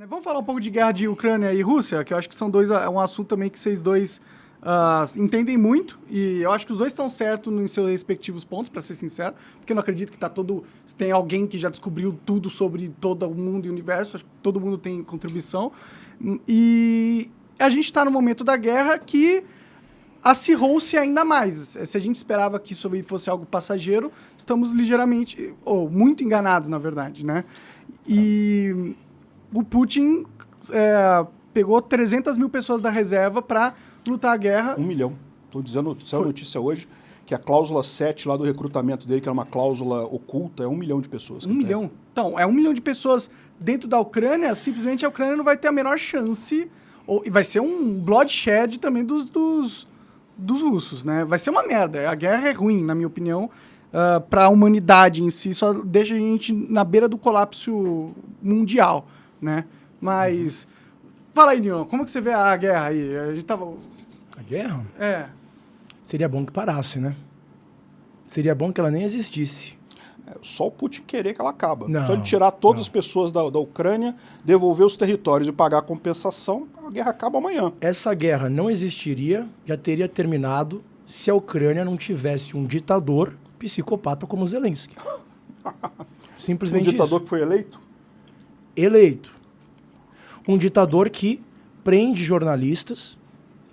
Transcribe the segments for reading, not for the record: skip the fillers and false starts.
Vamos falar um pouco de guerra de Ucrânia e Rússia, que eu acho que são um assunto também que vocês dois entendem muito, e eu acho que os dois estão certos nos seus respectivos pontos, para ser sincero, porque eu não acredito que tem alguém que já descobriu tudo sobre todo o mundo e o universo, acho que todo mundo tem contribuição, e a gente está no momento da guerra que acirrou-se ainda mais. Se a gente esperava que isso fosse algo passageiro, estamos ligeiramente, ou muito enganados, na verdade, né? E o Putin pegou 300 mil pessoas da reserva para lutar a guerra. 1 milhão. Estou dizendo, saiu a notícia hoje, que a cláusula 7 lá do recrutamento dele, que era uma cláusula oculta, é 1 milhão de pessoas. 1 milhão? Então, é 1 milhão de pessoas dentro da Ucrânia, simplesmente a Ucrânia não vai ter a menor chance, e vai ser um bloodshed também dos russos, né? Vai ser uma merda. A guerra é ruim, na minha opinião, para a humanidade em si, só deixa a gente na beira do colapso mundial, né? Mas, fala aí, Nino, como que você vê a guerra aí? A gente tava... A guerra? É. Seria bom que parasse, né? Seria bom que ela nem existisse. Só o Putin querer que ela acaba. Não, só ele tirar todas as pessoas da Ucrânia, devolver os territórios e pagar a compensação, a guerra acaba amanhã. Essa guerra não existiria, já teria terminado se a Ucrânia não tivesse um ditador psicopata como Zelensky. Simplesmente Um ditador isso. que foi eleito? Eleito. Um ditador que prende jornalistas,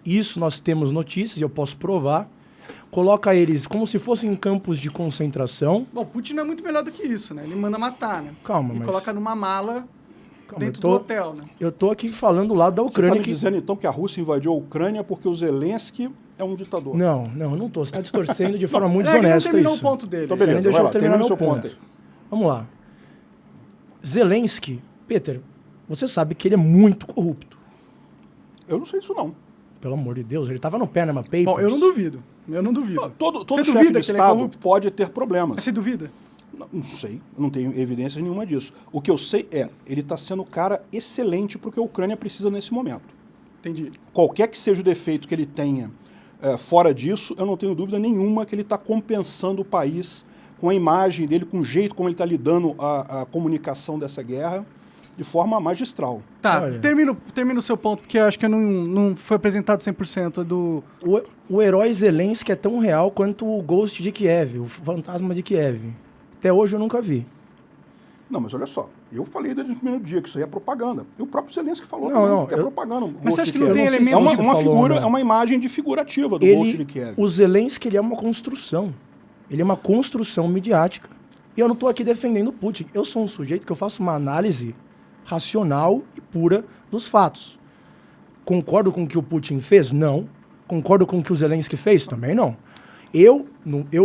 isso nós temos notícias, e eu posso provar, coloca eles como se fossem em campos de concentração. Bom, Putin não é muito melhor do que isso, né? Ele manda matar, né? Calma, Ele mas... coloca numa mala dentro eu do hotel, né? Eu tô aqui falando lá da Você Ucrânia. está me dizendo então que a Rússia invadiu a Ucrânia porque o Zelensky é um ditador? Não, eu não tô. Você está distorcendo de forma muito Ele não desonesta terminou isso. o ponto dele. Então, Você nem beleza, deixou vai eu lá, terminar termina meu seu ponto ponto. Vamos lá. Zelensky, Peter, você sabe que ele é muito corrupto. Eu não sei disso não. Pelo amor de Deus, ele estava no Panama Papers. Bom, eu não duvido. Eu não duvido. Todo Você chefe duvida de que ele é Estado corrupto? pode ter problemas. Você duvida? Não sei, eu não tenho evidência nenhuma disso. O que eu sei é, ele está sendo um cara excelente para o que a Ucrânia precisa nesse momento. Entendi. Qualquer que seja o defeito que ele tenha fora disso, eu não tenho dúvida nenhuma que ele está compensando o país com a imagem dele, com o jeito como ele está lidando a comunicação dessa guerra, de forma magistral. Tá, Olha. termina o seu ponto, porque eu acho que não foi apresentado 100% do... O herói Zelensky é tão real quanto o Ghost de Kiev, o fantasma de Kiev. Até hoje eu nunca vi. Não, mas olha só, eu falei desde o primeiro dia que isso aí é propaganda. E o próprio Zelensky falou Não, também não, que é eu- propaganda. Mas você acha que não tem É elementos... uma você falou, figura, né? é uma imagem figurativa do Ghost de Kiev. O Zelensky, ele é uma construção. Ele é uma construção midiática. E eu não estou aqui defendendo o Putin. Eu sou um sujeito que eu faço uma análise racional e pura dos fatos. Concordo com o que o Putin fez? Não. Concordo com o que o Zelensky fez? Também não. Eu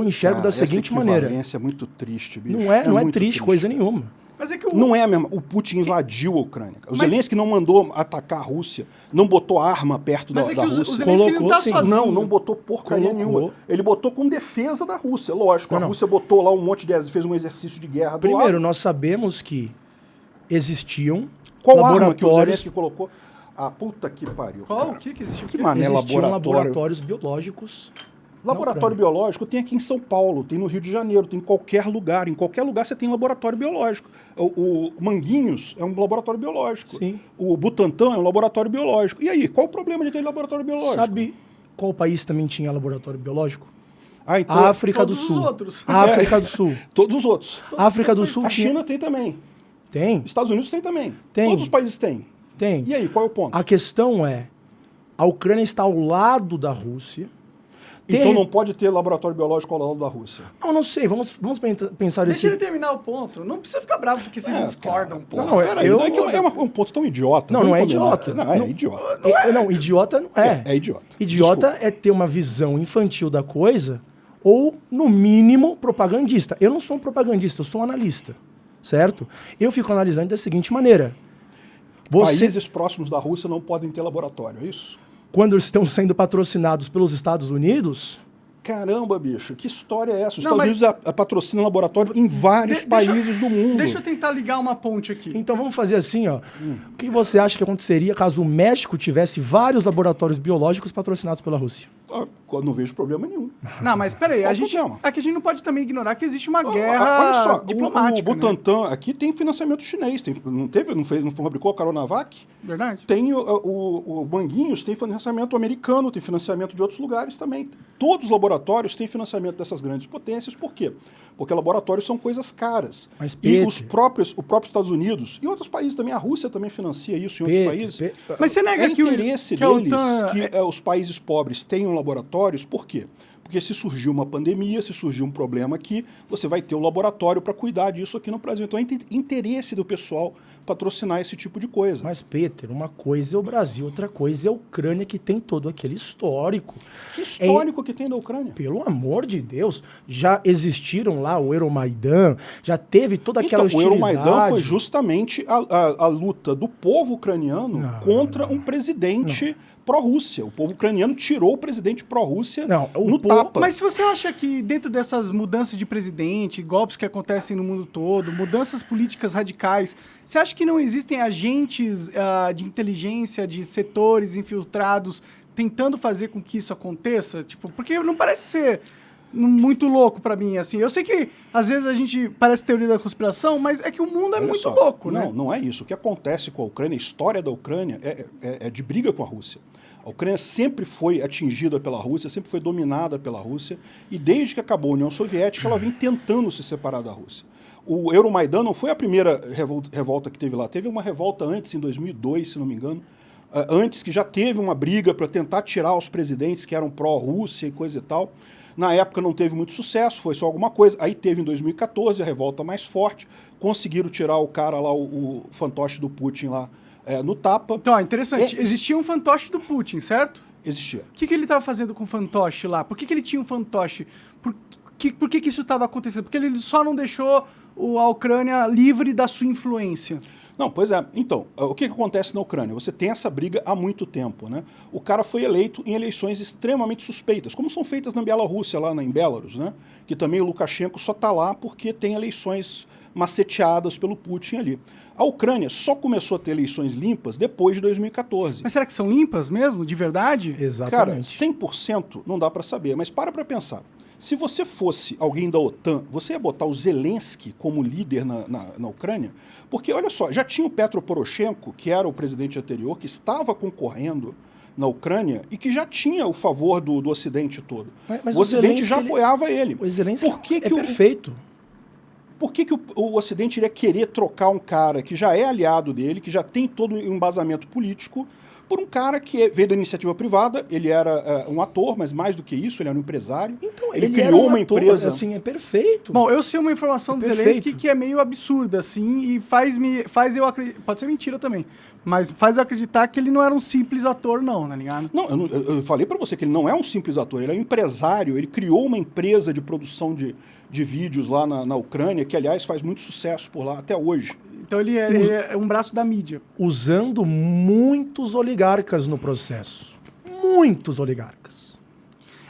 enxergo Cara, da seguinte maneira. Essa equivalência é muito triste, bicho. Não é muito triste coisa nenhuma. Mas é que o... Não é mesmo. O Putin invadiu a Ucrânia. O Mas- Zelensky não mandou atacar a Rússia, não botou arma perto Mas da é que o Rússia. Zelensky ele não tá Colocou, sim. sozinho. Não botou porcaria Colocou. nenhuma. Ele botou com defesa da Rússia, lógico. Não, A Rússia botou lá um monte de... fez um exercício de guerra do Primeiro, lado. nós sabemos que existiam Qual arma que o laboratórios, Zelensky colocou? Ah, puta que pariu, Qual? cara. O que existiu? Que mané existiam laboratório. laboratórios biológicos. Laboratório biológico tem aqui em São Paulo, tem no Rio de Janeiro, tem em qualquer lugar. Em qualquer lugar você tem laboratório biológico. O Manguinhos é um laboratório biológico. Sim. O Butantan é um laboratório biológico. E aí, qual o problema de ter laboratório biológico? Sabe qual país também tinha laboratório biológico? Ah, então, A África do todos os Sul. outros. A África do Sul. todos os outros. A África do Sul A tinha... China tem também. Tem, Estados Unidos tem também. Tem. Todos os países têm. tem. E aí, qual é o ponto? A questão é, a Ucrânia está ao lado da Rússia. Então não pode ter laboratório biológico ao lado da Rússia. Não sei, vamos pensar Deixa ele assim. terminar o ponto. Não precisa ficar bravo porque vocês discordam. Pô, Não, peraí, eu- não é que um ponto tão idiota. Não, não é Vamos combinar. idiota. Não, é idiota. Não, idiota não é. É idiota. Idiota Desculpa. é ter uma visão infantil da coisa ou, no mínimo, propagandista. Eu não sou um propagandista, eu sou um analista, certo? Eu fico analisando da seguinte maneira. Você, Países próximos da Rússia não podem ter laboratório, é isso? quando estão sendo patrocinados pelos Estados Unidos... Caramba, bicho, que história é essa? Os Não, Estados Unidos patrocina laboratório em vários países do mundo. Deixa eu tentar ligar uma ponte aqui. Então vamos fazer assim, ó. O que você acha que aconteceria caso o México tivesse vários laboratórios biológicos patrocinados pela Rússia? Não vejo problema nenhum. Não, mas peraí, Qual a o gente problema? não pode também ignorar que existe uma Olha guerra só, diplomática. o Butantan aqui tem financiamento chinês. Não fabricou a Coronavac? Verdade. Tem o Manguinhos, tem financiamento americano, tem financiamento de outros lugares também. Todos os laboratórios têm financiamento dessas grandes potências. Por quê? Porque laboratórios são coisas caras. Mas, E Peter, o próprio Estados Unidos e outros países também, a Rússia também financia isso em outros países. Mas você nega É que interesse que a deles OTAN que os países pobres tenham laboratórios, por quê? Porque se surgir uma pandemia, se surgir um problema aqui, você vai ter um laboratório para cuidar disso aqui no Brasil. Então é interesse do pessoal patrocinar esse tipo de coisa. Mas, Peter, uma coisa é o Brasil, outra coisa é a Ucrânia, que tem todo aquele histórico. Que histórico que tem da Ucrânia? Pelo amor de Deus, já existiram lá o Euromaidan, já teve toda aquela Então, o hostilidade. Euromaidan foi justamente a luta do povo ucraniano contra um presidente pró-Rússia. O povo ucraniano tirou o presidente pró-Rússia no tapa. Mas se você acha que dentro dessas mudanças de presidente, golpes que acontecem no mundo todo, mudanças políticas radicais, você acha que não existem agentes de inteligência, de setores infiltrados tentando fazer com que isso aconteça? Tipo, porque não parece ser muito louco pra mim, assim. Eu sei que às vezes a gente parece teoria da conspiração, mas é que o mundo é Olha muito só, louco, né? Não é isso. O que acontece com a Ucrânia, a história da Ucrânia é de briga com a Rússia. A Ucrânia sempre foi atingida pela Rússia, sempre foi dominada pela Rússia, e desde que acabou a União Soviética, ela vem tentando se separar da Rússia. O Euromaidan não foi a primeira revolta que teve lá. Teve uma revolta antes, em 2002, se não me engano, antes que já teve uma briga para tentar tirar os presidentes que eram pró-Rússia e coisa e tal. Na época não teve muito sucesso, foi só alguma coisa. Aí teve em 2014 a revolta mais forte, conseguiram tirar o cara lá, o fantoche do Putin lá, no tapa. Então, interessante. Existia um fantoche do Putin, certo? Existia. O que ele estava fazendo com o fantoche lá? Por que ele tinha um fantoche? Por que isso estava acontecendo? Porque ele só não deixou a Ucrânia livre da sua influência. Não, pois é. Então, o que acontece na Ucrânia? Você tem essa briga há muito tempo, né? O cara foi eleito em eleições extremamente suspeitas, como são feitas na Bielorrússia, lá em Belarus, né? Que também o Lukashenko só está lá porque tem eleições maceteadas pelo Putin ali. A Ucrânia só começou a ter eleições limpas depois de 2014. Mas será que são limpas mesmo, de verdade? Cara, Exatamente. 100% não dá para saber, mas para pensar. Se você fosse alguém da OTAN, você ia botar o Zelensky como líder na Ucrânia? Porque, olha só, já tinha o Petro Poroshenko, que era o presidente anterior, que estava concorrendo na Ucrânia e que já tinha o favor do Ocidente todo. Mas o Ocidente já Zelensky, apoiava ele. O Zelensky Por que é que perfeito. Por que o Ocidente iria querer trocar um cara que já é aliado dele, que já tem todo um embasamento político, por um cara que veio da iniciativa privada? Ele era um ator, mas mais do que isso, ele era um empresário. Então, ele era criou um uma ator, empresa. assim, é perfeito. Bom, eu sei uma informação do Perfeito. Zelensky que é meio absurda, assim, e faz eu acreditar. Pode ser mentira também, mas faz eu acreditar que ele não era um simples ator, não, tá ligado? Não, eu falei para você que ele não é um simples ator, ele é um empresário, ele criou uma empresa de produção de vídeos lá na Ucrânia, que, aliás, faz muito sucesso por lá até hoje. Então ele é um braço da mídia. Usando muitos oligarcas no processo. Muitos oligarcas.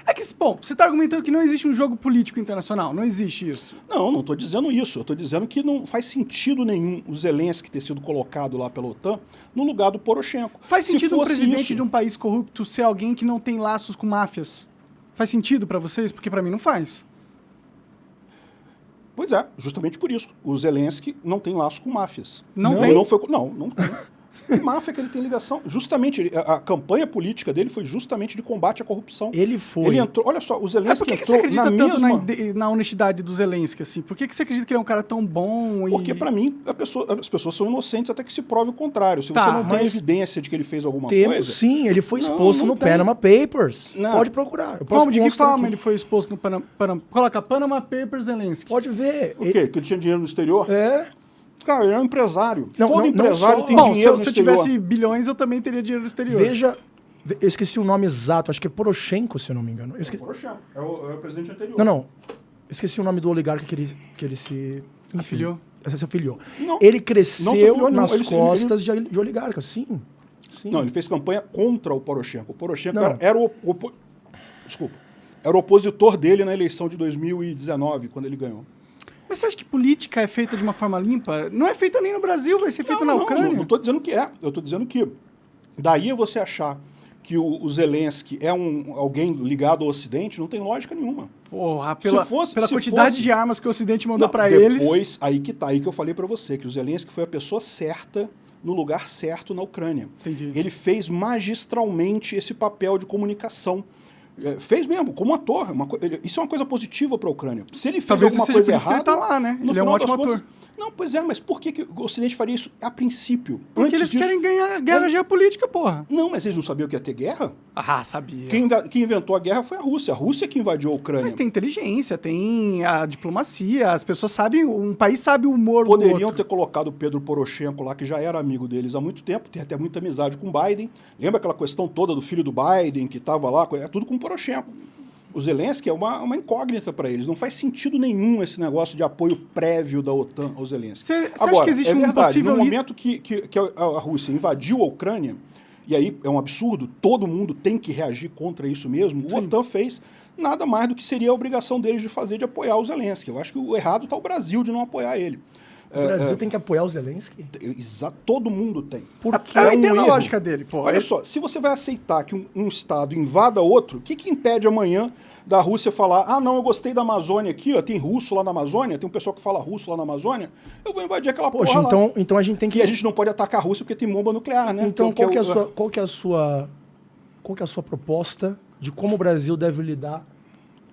É que, bom, você está argumentando que não existe um jogo político internacional, não existe isso. Não estou dizendo isso. Eu estou dizendo que não faz sentido nenhum o Zelensky ter sido colocado lá pela OTAN no lugar do Poroshenko. Faz Se sentido um fosse presidente isso- de um país corrupto ser alguém que não tem laços com máfias? Faz sentido para vocês? Porque para mim não faz. Pois é, justamente por isso. O Zelensky não tem laço com máfias. Não Ele tem? Não tem. Que máfia que ele tem ligação? Justamente, a campanha política dele foi justamente de combate à corrupção. Ele foi. Ele entrou, olha só, o Zelensky Por que você entrou acredita na tanto mesma... na honestidade do Zelensky, assim? Por que você acredita que ele é um cara tão bom e... Porque, para mim, as pessoas são inocentes até que se prove o contrário. Se Tá, você não tem mas evidência de que ele fez alguma Temos coisa... sim, ele foi Não, exposto não no tem. Panama Papers. Não. Pode procurar. Eu posso Como, de que mostrar forma aqui. ele foi exposto no Panama... Coloca Panama Papers Zelensky. Pode ver. O quê? Que ele tinha dinheiro no exterior? É. Cara, ele é um empresário. Não, Todo não empresário só- tem Bom, dinheiro se no eu exterior. tivesse bilhões, eu também teria dinheiro no exterior. Veja. Eu esqueci o nome exato, acho que é Poroshenko, se eu não me engano. Eu esqueci- Poroshenko, é o presidente anterior. Não. Esqueci o nome do oligarca que ele se. enfim, Afiliou. Se afiliou. Não, Ele não cresceu se afiliou, não. nas Ele- costas de oligarca, sim. Sim. Não, ele fez campanha contra o Poroshenko. O Poroshenko Não. era o opositor dele na eleição de 2019, quando ele ganhou. Mas você acha que política é feita de uma forma limpa? Não é feita nem no Brasil, vai ser feita na Ucrânia. Não estou dizendo que é. Eu estou dizendo que daí é você achar que o Zelensky é alguém ligado ao Ocidente, não tem lógica nenhuma. Porra, pela quantidade fosse, de armas que o Ocidente mandou não, para eles... Depois, aí que eu falei para você, que o Zelensky foi a pessoa certa, no lugar certo na Ucrânia. Entendi. Ele fez magistralmente esse papel de comunicação. Fez mesmo, como ator. Isso é uma coisa positiva para a Ucrânia. Se ele fez Talvez alguma seja coisa por isso que errada... ele tá lá, né? No Ele é um final das ótimo contas, ator. Não, pois é, mas por que o Ocidente faria isso a princípio? Porque Antes eles disso... querem ganhar a guerra geopolítica, porra. Não, mas eles não sabiam que ia ter guerra? Ah, sabia. Quem inventou a guerra foi a Rússia. A Rússia que invadiu a Ucrânia. Mas tem inteligência, tem a diplomacia, as pessoas sabem, um país sabe o humor do Poderiam outro. ter colocado o Pedro Poroshenko lá, que já era amigo deles há muito tempo, tem até muita amizade com o Biden. Lembra aquela questão toda do filho do Biden, que estava lá? É tudo com o Poroshenko. O Zelensky é uma incógnita para eles. Não faz sentido nenhum esse negócio de apoio prévio da OTAN ao Zelensky. Você acha que existe um verdade, possível... no momento que a Rússia invadiu a Ucrânia, e aí é um absurdo, todo mundo tem que reagir contra isso mesmo, Sim. o OTAN fez nada mais do que seria a obrigação deles de fazer, de apoiar o Zelensky. Eu acho que o errado está o Brasil de não apoiar ele. O Brasil tem que apoiar o Zelensky? Todo mundo tem. Porque Eu entendo a erro. lógica dele, pô. Olha só, se você vai aceitar que um Estado invada outro, o que impede amanhã da Rússia falar, ah, não, eu gostei da Amazônia aqui, ó, tem russo lá na Amazônia, tem um pessoal que fala russo lá na Amazônia, eu vou invadir aquela Poxa, porra lá. então a gente tem que... E a gente não pode atacar a Rússia porque tem bomba nuclear, né? Então Que é qual que é a sua proposta de como o Brasil deve lidar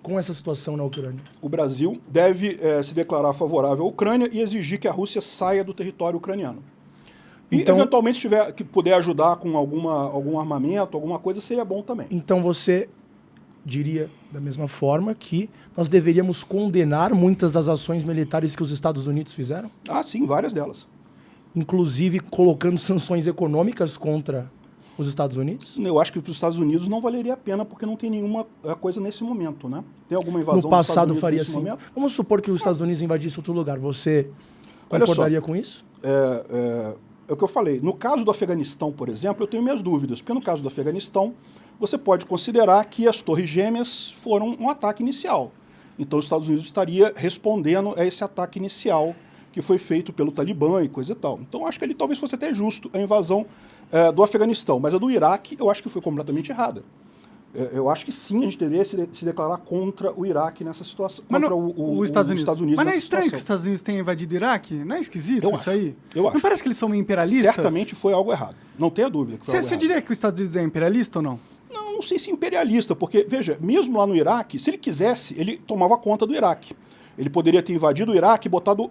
com essa situação na Ucrânia? O Brasil deve se declarar favorável à Ucrânia e exigir que a Rússia saia do território ucraniano. E, Então, eventualmente, se tiver que puder ajudar com algum armamento, alguma coisa, seria bom também. Então você diria da mesma forma que nós deveríamos condenar muitas das ações militares que os Estados Unidos fizeram? Ah, sim, várias delas. Inclusive colocando sanções econômicas contra os Estados Unidos? Eu acho que para os Estados Unidos não valeria a pena, porque não tem nenhuma coisa nesse momento, né? Tem alguma invasão No passado dos Estados Unidos faria nesse assim. momento? Vamos supor que os Estados Unidos invadissem outro lugar. Você Olha só. concordaria com isso? É o que eu falei. No caso do Afeganistão, por exemplo, eu tenho minhas dúvidas, porque no caso do Afeganistão, você pode considerar que as Torres Gêmeas foram um ataque inicial. Então os Estados Unidos estaria respondendo a esse ataque inicial que foi feito pelo Talibã e coisa e tal. Então acho que ali talvez fosse até justo a invasão do Afeganistão, mas a do Iraque eu acho que foi completamente errada. Eu acho que sim, a gente deveria se declarar contra o Iraque nessa situação, Mas contra os Estados Unidos. Mas não é nessa estranho que os situação. Estados Unidos tenham invadido o Iraque? Não é esquisito Eu isso acho. aí? Eu Não acho. parece que eles são meio imperialistas? Certamente foi algo errado. Não tenha dúvida que foi algo Você errado. diria que os Estados Unidos é imperialista ou não? Não sei se imperialista, porque, veja, mesmo lá no Iraque, se ele quisesse, ele tomava conta do Iraque. Ele poderia ter invadido o Iraque e botado...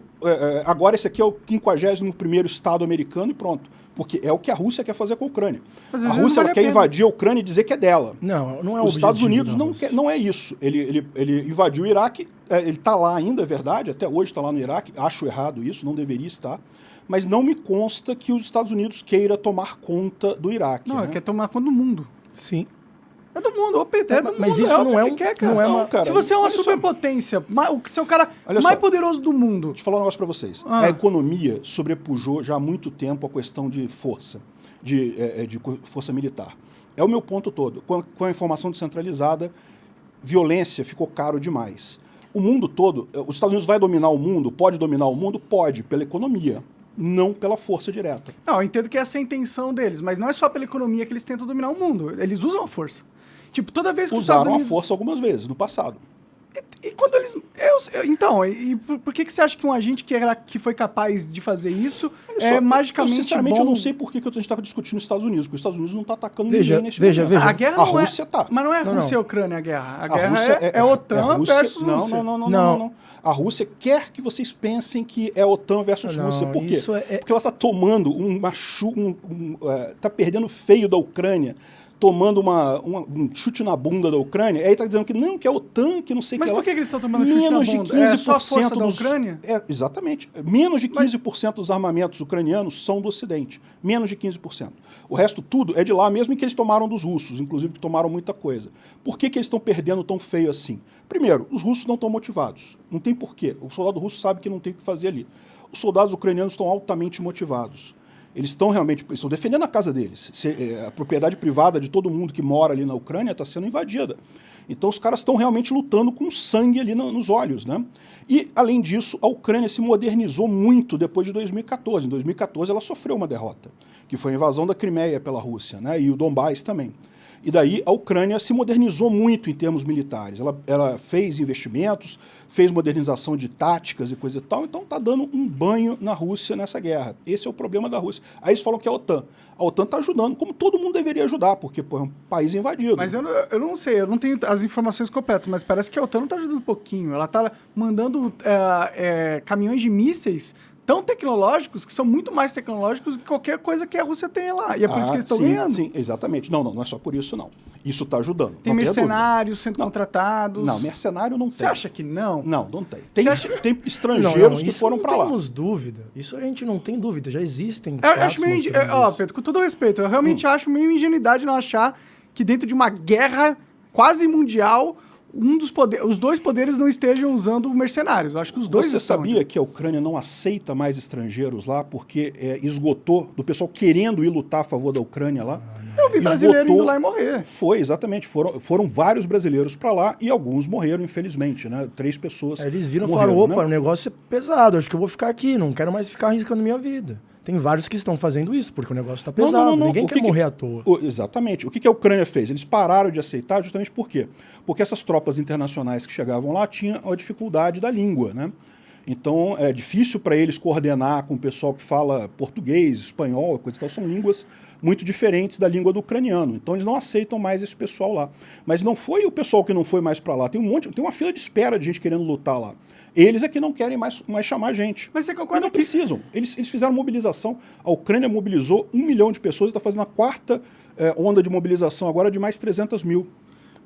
agora esse aqui é o 51º Estado americano e pronto. Porque é o que a Rússia quer fazer com a Ucrânia. Mas, A às vezes, Rússia não vale ela a quer pena. invadir a Ucrânia e dizer que é dela. Não é o Os Estados objetivo Unidos da não, Rússia. não é isso. Ele invadiu o Iraque, ele está lá ainda, é verdade, até hoje está lá no Iraque, acho errado isso, não deveria estar, mas não me consta que os Estados Unidos queira tomar conta do Iraque. Não, né? ele quer tomar conta do mundo. Sim. É do mundo, o PT é do mundo. Mas isso o não é que um- quer, cara. não é uma- cara, Se você é uma olha só. superpotência, você é o cara Olha mais só. poderoso do mundo. Deixa eu falar um negócio para vocês. Ah. A economia sobrepujou já há muito tempo a questão de força, de força militar. É o meu ponto todo. Com a informação descentralizada, violência ficou caro demais. O mundo todo, os Estados Unidos vai dominar o mundo? Pode dominar o mundo? Pode, pela economia, não pela força direta. Não, eu entendo que essa é a intenção deles, mas não é só pela economia que eles tentam dominar o mundo. Eles usam a força. Tipo, toda vez que os Estados Usaram Unidos... a força algumas vezes, no passado. E quando eles... Então, por que você acha que um agente que foi capaz de fazer isso Olha é só, magicamente sinceramente, bom? eu não sei por que a gente está discutindo os Estados Unidos, porque os Estados Unidos não está atacando Veja, ninguém nesse veja, momento. veja. A guerra A não Rússia tá. Mas não é Não, Rússia e não. Ucrânia a guerra. A A guerra Rússia é OTAN a Rússia- versus Rússia. Não. A Rússia quer que vocês pensem que é OTAN versus Não, Rússia. Por quê? isso é- Porque ela está tomando tá perdendo feio da Ucrânia, tomando um chute na bunda da Ucrânia, aí está dizendo que não, que é OTAN, que não sei o Mas que por lá. que eles estão tomando chute na Menos de bunda? 15% É só a força da dos, Ucrânia? exatamente. Menos de 15% dos armamentos ucranianos são do Ocidente. Menos de 15%. O resto tudo é de lá, mesmo que eles tomaram dos russos, inclusive que tomaram muita coisa. Por que eles estão perdendo tão feio assim? Primeiro, os russos não estão motivados. Não tem porquê. O soldado russo sabe que não tem o que fazer ali. Os soldados ucranianos estão altamente motivados. Eles estão estão defendendo a casa deles. A propriedade privada de todo mundo que mora ali na Ucrânia está sendo invadida. Então os caras estão realmente lutando com sangue ali nos olhos, né? E, além disso, a Ucrânia se modernizou muito depois de 2014. Em 2014 ela sofreu uma derrota, que foi a invasão da Crimeia pela Rússia, né? E o Donbás também. E daí a Ucrânia se modernizou muito em termos militares. Ela fez investimentos, fez modernização de táticas e coisa e tal, então está dando um banho na Rússia nessa guerra. Esse é o problema da Rússia. Aí eles falam que é a OTAN. A OTAN está ajudando, como todo mundo deveria ajudar, porque pô, é um país invadido. Mas eu não sei, eu não tenho as informações completas, mas parece que a OTAN não está ajudando um pouquinho. Ela está mandando caminhões de mísseis tão tecnológicos, que são muito mais tecnológicos do que qualquer coisa que a Rússia tenha lá. E é por isso que eles estão ganhando. Sim, exatamente. Não é só por isso, não. Isso está ajudando. Tem mercenários sendo contratados. Não, mercenário não tem. Você acha que não? Não tem. Tem Não, estrangeiros que foram para lá. Não temos dúvida. Isso a gente não tem dúvida. Já existem. Eu acho meio. Pedro, com todo respeito, eu realmente acho meio ingenuidade não achar que dentro de uma guerra quase mundial, os dois poderes não estejam usando mercenários. Eu acho que os dois Você estão. sabia que a Ucrânia não aceita mais estrangeiros lá porque esgotou do pessoal querendo ir lutar a favor da Ucrânia lá? Eu vi brasileiro indo lá e morrer. Foi, exatamente. Foram vários brasileiros para lá e alguns morreram, infelizmente, né? 3 pessoas Eles viram e morreram, falaram, opa, né? o negócio é pesado, acho que eu vou ficar aqui, não quero mais ficar arriscando minha vida. Tem vários que estão fazendo isso, porque o negócio está pesado, ninguém quer morrer à toa. Exatamente. O que a Ucrânia fez? Eles pararam de aceitar justamente por quê? Porque essas tropas internacionais que chegavam lá tinham a dificuldade da língua, né? Então, é difícil para eles coordenar com o pessoal que fala português, espanhol, coisa e tal. São línguas muito diferentes da língua do ucraniano. Então, eles não aceitam mais esse pessoal lá. Mas não foi o pessoal que não foi mais para lá. Tem uma fila de espera de gente querendo lutar lá. Eles é que não querem mais chamar gente. Mas você concorda não precisam. Eles fizeram mobilização. A Ucrânia mobilizou 1 milhão de pessoas e está fazendo a 4ª onda de mobilização agora de mais 300 mil.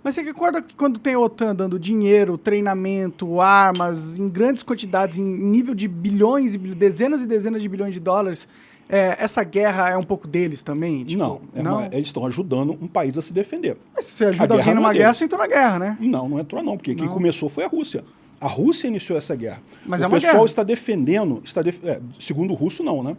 Mas você concorda que quando tem a OTAN dando dinheiro, treinamento, armas, em grandes quantidades, em nível de bilhões, dezenas e dezenas de bilhões de dólares, essa guerra é um pouco deles também? Tipo, não. Eles estão ajudando um país a se defender. Mas se você ajuda alguém numa guerra, você entrou na guerra, né? Não entrou não, porque quem começou foi a Rússia. A Rússia iniciou essa guerra. Mas o é uma pessoal guerra. está defendendo, segundo o russo não, né?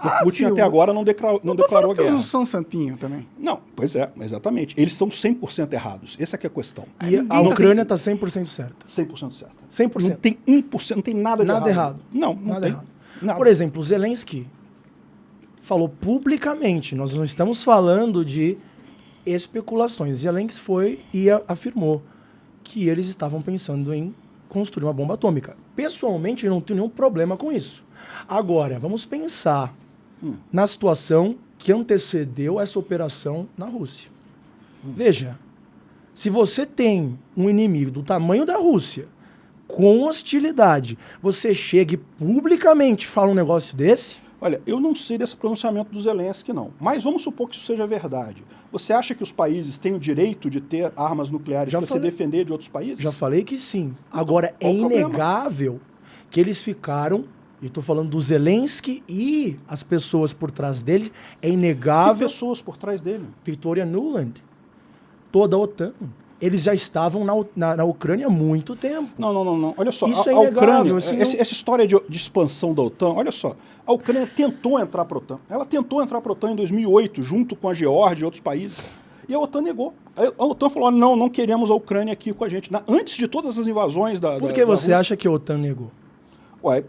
O Putin sim, até agora não declarou guerra. Eles são santinho também. Não, pois é, exatamente. Eles estão 100% errados. Essa é a questão. E a Ucrânia está 100% certa. 100% certa. 100%. Não tem 1%, não tem nada de errado. Não nada tem. errado. Nada. Por exemplo, o Zelensky falou publicamente, nós não estamos falando de especulações. Zelensky foi e afirmou que eles estavam pensando em construir uma bomba atômica. Pessoalmente, eu não tenho nenhum problema com isso. Agora, vamos pensar na situação que antecedeu essa operação na Rússia. Veja, se você tem um inimigo do tamanho da Rússia, com hostilidade, você chega e publicamente fala um negócio desse? Olha, eu não sei desse pronunciamento do Zelensky, não. Mas vamos supor que isso seja verdade. Você acha que os países têm o direito de ter armas nucleares para se defender de outros países? Já falei que sim. Agora, é inegável que eles ficaram, e estou falando do Zelensky e as pessoas por trás dele, é inegável... Que pessoas por trás dele? Victoria Nuland, toda a OTAN. Eles já estavam na Ucrânia há muito tempo. Não. Olha só, isso a inegável, Ucrânia, essa história de expansão da OTAN, olha só, a Ucrânia tentou entrar para a OTAN. Ela tentou entrar para a OTAN em 2008, junto com a Geórgia e outros países. E a OTAN negou. A OTAN falou, não queremos a Ucrânia aqui com a gente. Antes de todas as invasões da Por que você Rússia. acha que a OTAN negou? Ué,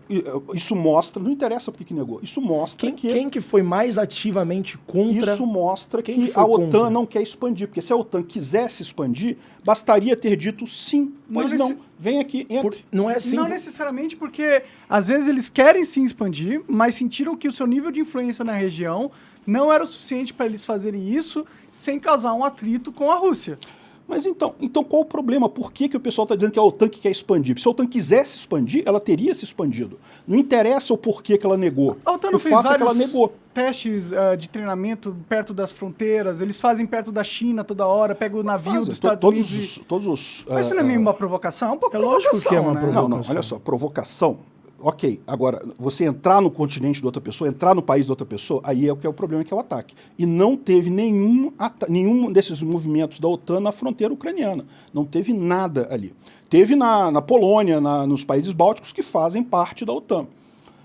isso mostra, não interessa porque que negou, isso mostra Quem que foi mais ativamente contra... Isso mostra Quem que foi a OTAN contra? não quer expandir, porque se a OTAN quisesse expandir, bastaria ter dito sim, pois não, vem aqui, entre. Não é assim. Não necessariamente porque, às vezes, eles querem sim expandir, mas sentiram que o seu nível de influência na região não era o suficiente para eles fazerem isso sem causar um atrito com a Rússia. Mas então qual o problema? Por que o pessoal está dizendo que é a OTAN que quer expandir? Se a OTAN quisesse expandir, ela teria se expandido. Não interessa o porquê que ela negou. A OTAN não o fez fato é que vários ela negou. testes de treinamento perto das fronteiras, eles fazem perto da China toda hora, pegam o navio dos Estados Unidos. Todos os Mas isso não é meio uma provocação? É um pouco lógico que é uma né? provocação. Não, olha só, provocação. Ok, agora, você entrar no continente de outra pessoa, entrar no país de outra pessoa, aí é o que é o problema, que é o ataque. E não teve nenhum desses movimentos da OTAN na fronteira ucraniana. Não teve nada ali. Teve na Polônia, nos países bálticos que fazem parte da OTAN.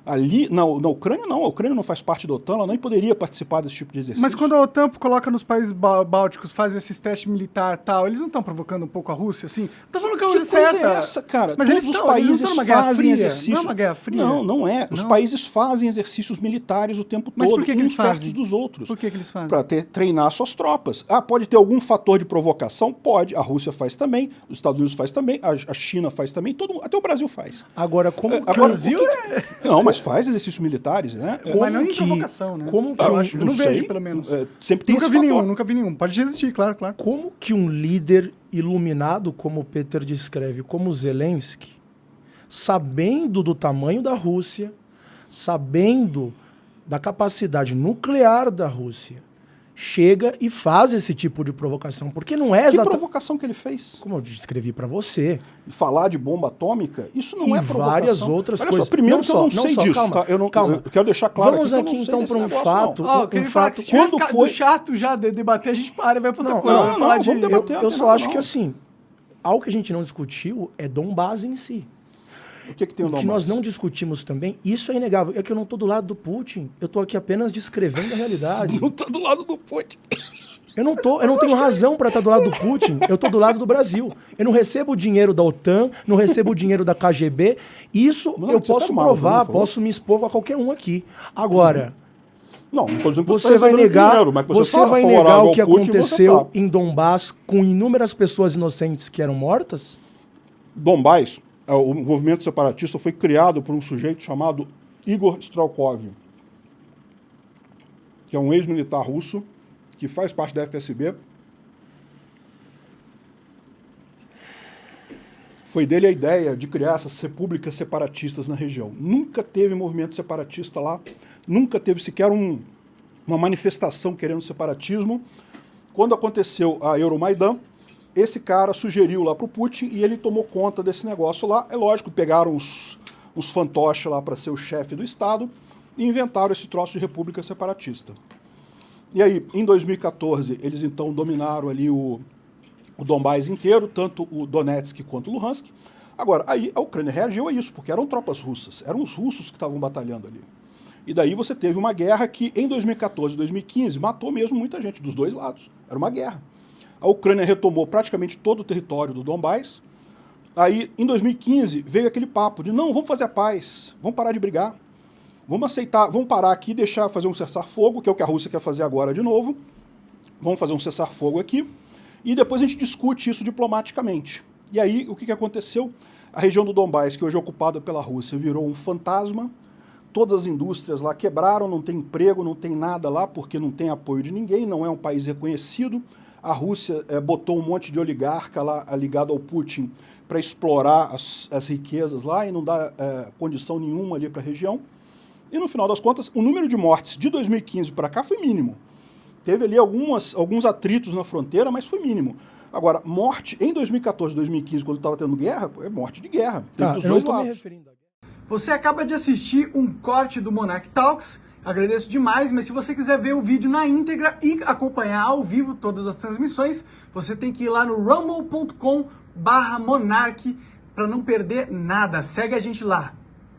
Ali, na Ucrânia, não. A Ucrânia não faz parte da OTAN, ela nem poderia participar desse tipo de exercício. Mas quando a OTAN coloca nos países bálticos, faz esses testes militares e tal, eles não estão provocando um pouco a Rússia, assim? Não tô falando que a Rússia coisa certa. é essa, cara? Mas Todos eles os estão países numa guerra fazem fria. exercícios. Não é uma guerra fria? Não, não é. Os Não? países fazem exercícios militares o tempo Mas todo, por que eles uns perto fazem? dos outros. Por que eles fazem? Para treinar suas tropas. Ah, pode ter algum fator de provocação? Pode. A Rússia faz também, os Estados Unidos faz também, a China faz também, até o Brasil faz. Agora, como que Agora, Brasil Não, mas faz exercícios militares, né? Mas não em provocação, né? Como que eu um- acho, eu não vejo, pelo menos. Sempre tem Nunca esse vi fator. nenhum, nunca vi nenhum. Pode existir, claro, claro. Como que um líder iluminado, como o Peter descreve, como Zelensky, sabendo do tamanho da Rússia, sabendo da capacidade nuclear da Rússia, chega e faz esse tipo de provocação? Porque não é Que exatamente... provocação que ele fez? Como eu descrevi para você. Falar de bomba atômica, isso não E é provocação. várias outras Olha coisas. Só, primeiro Não que eu só, não não sei só, disso, calma, tá? calma. Eu quero deixar claro Vamos aqui que eu aqui não sei então desse para um negócio, fato. não. Ó, eu queria falar que se Quando tiver foi- do chato já de debater, a gente para e vai pra outra Não, coisa. não, Vai falar vamos de... debater. Eu tem só nada, acho não. que assim, algo que a gente não discutiu é Donbás em si. O que tem o O que nós não discutimos também, isso é inegável, é que eu não estou do lado do Putin, eu estou aqui apenas descrevendo a realidade. Não tá do lado do Putin. Eu não tenho razão para estar do lado do Putin, eu estou do lado do Brasil. Eu não recebo dinheiro da OTAN, não recebo dinheiro da KGB, isso Não, eu você posso tá mal, provar, não falou? posso me expor a qualquer um aqui. Agora, Não tô dizendo que você tá vai recebendo negar, dinheiro, mas que você fala vai favorável negar o ao que Putin, você aconteceu tá. em Donbás com inúmeras pessoas inocentes que eram mortas? Donbás, o movimento separatista foi criado por um sujeito chamado Igor Strelkov, que é um ex-militar russo, que faz parte da FSB. Foi dele a ideia de criar essas repúblicas separatistas na região. Nunca teve movimento separatista lá, nunca teve sequer uma manifestação querendo separatismo. Quando aconteceu a Euromaidan, esse cara sugeriu lá para o Putin e ele tomou conta desse negócio lá. É lógico, pegaram os fantoches lá para ser o chefe do Estado e inventaram esse troço de república separatista. E aí, em 2014, eles então dominaram ali o Donbás inteiro, tanto o Donetsk quanto o Luhansk. Agora, aí a Ucrânia reagiu a isso, porque eram tropas russas, eram os russos que estavam batalhando ali. E daí você teve uma guerra que, em 2014 e 2015, matou mesmo muita gente, dos dois lados. Era uma guerra. A Ucrânia retomou praticamente todo o território do Donbás. Aí, em 2015, veio aquele papo de, não, vamos fazer a paz, vamos parar de brigar, vamos aceitar, vamos parar aqui e deixar fazer um cessar-fogo, que é o que a Rússia quer fazer agora de novo. Vamos fazer um cessar-fogo aqui. E depois a gente discute isso diplomaticamente. E aí, o que aconteceu? A região do Donbás, que hoje é ocupada pela Rússia, virou um fantasma. Todas as indústrias lá quebraram, não tem emprego, não tem nada lá, porque não tem apoio de ninguém, não é um país reconhecido. A Rússia botou um monte de oligarca lá ligado ao Putin para explorar as riquezas lá e não dá condição nenhuma ali para a região. E no final das contas, o número de mortes de 2015 para cá foi mínimo. Teve ali alguns atritos na fronteira, mas foi mínimo. Agora, morte em 2014, 2015, quando estava tendo guerra, é morte de guerra. Tem dos eu não dois estou me lados. referindo a guerra. Você acaba de assistir um corte do Monarch Talks. Agradeço demais, mas se você quiser ver o vídeo na íntegra e acompanhar ao vivo todas as transmissões, você tem que ir lá no rumble.com/monarch para não perder nada. Segue a gente lá.